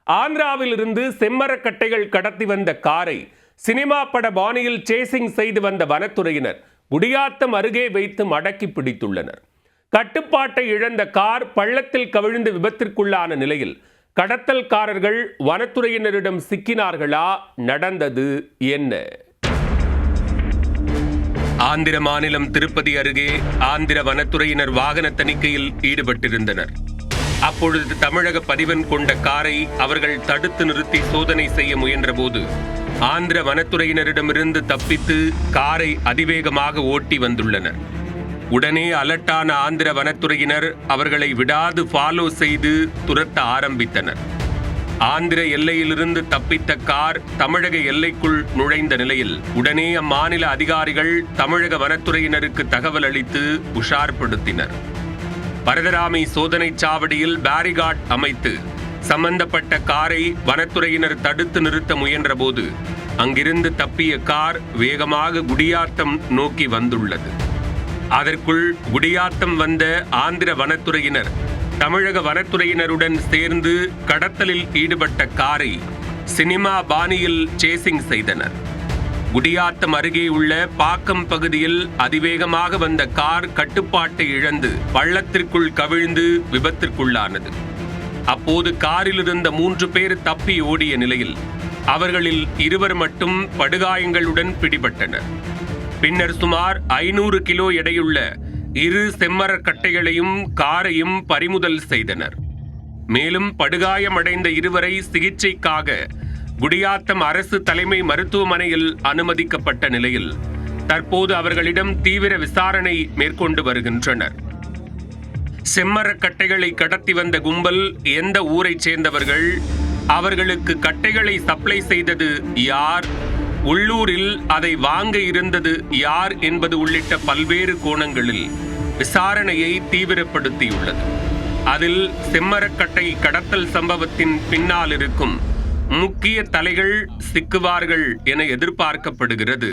ஆந்திராவில் இருந்து செம்மரக்கட்டைகள் கடத்தி வந்த காரை சினிமா பட பாணியில் சேசிங் செய்து வந்த வனத்துறையினர் குடியாத்தம் அருகே வைத்து மடக்கி பிடித்துள்ளனர். கட்டுப்பாட்டை இழந்த கார் பள்ளத்தில் கவிழ்ந்து விபத்திற்குள்ளான நிலையில் கடத்தல்காரர்கள் வனத்துறையினரிடம் சிக்கினார்களா? நடந்தது என்ன? ஆந்திர மாநிலம் திருப்பதி அருகே ஆந்திர வனத்துறையினர் வாகன தணிக்கையில் ஈடுபட்டிருந்தனர். அப்பொழுது தமிழக பதிவெண் கொண்ட காரை அவர்கள் தடுத்து நிறுத்தி சோதனை செய்ய முயன்றபோது ஆந்திர வனத்துறையினரிடமிருந்து தப்பித்து காரை அதிவேகமாக ஓட்டி வந்துள்ளனர். உடனே அலர்ட்டான ஆந்திர வனத்துறையினர் அவர்களை விடாது ஃபாலோ செய்து துரத்த ஆரம்பித்தனர். ஆந்திர எல்லையிலிருந்து தப்பித்த கார் தமிழக எல்லைக்குள் நுழைந்த நிலையில் உடனே அம்மாநில அதிகாரிகள் தமிழக வனத்துறையினருக்கு தகவல் அளித்து உஷார்படுத்தினர். பரதராமி சோதனை சாவடியில் பேரிகார்ட் அமைத்து சம்பந்தப்பட்ட காரை வனத்துறையினர் தடுத்து நிறுத்த முயன்றபோது அங்கிருந்து தப்பிய கார் வேகமாக குடியாத்தம் நோக்கி வந்துள்ளது. அதற்குள் குடியாத்தம் வந்த ஆந்திர வனத்துறையினர் தமிழக வனத்துறையினருடன் சேர்ந்து கடத்தலில் ஈடுபட்ட காரை சினிமா பாணியில் சேசிங் செய்தனர். குடியாத்தம் அருகே உள்ள பாக்கம் பகுதியில் அதிவேகமாக வந்த கார் கட்டுப்பாட்டை இழந்து பள்ளத்திற்குள் கவிழ்ந்து விபத்திற்குள்ளானது. அப்போது காரில் இருந்த 3 பேர் தப்பி ஓடிய நிலையில் அவர்களில் 2 மட்டும் படுகாயங்களுடன் பிடிபட்டனர். பின்னர் சுமார் 500 கிலோ எடையுள்ள 2 செம்மரக்கட்டைகளையும் காரையும் பறிமுதல் செய்தனர். மேலும் படுகாயமடைந்த 2 சிகிச்சைக்காக குடியாத்தம் அரசு தலைமை மருத்துவமனையில் அனுமதிக்கப்பட்ட நிலையில் தற்போது அவர்களிடம் தீவிர விசாரணை மேற்கொண்டு வருகின்றனர். செம்மரக்கட்டைகளை கடத்தி வந்த கும்பல் எந்த ஊரைச் சேர்ந்தவர்கள், அவர்களுக்கு கட்டைகளை சப்ளை செய்தது யார், உள்ளூரில் அதை வாங்க இருந்தது யார் என்பது உள்ளிட்ட பல்வேறு கோணங்களில் விசாரணையை தீவிரப்படுத்தியுள்ளது. அதில் செம்மரக்கட்டை கடத்தல் சம்பவத்தின் பின்னால் இருக்கும் முக்கிய தலைகள் சிக்குவார்கள் என எதிர்பார்க்கப்படுகிறது.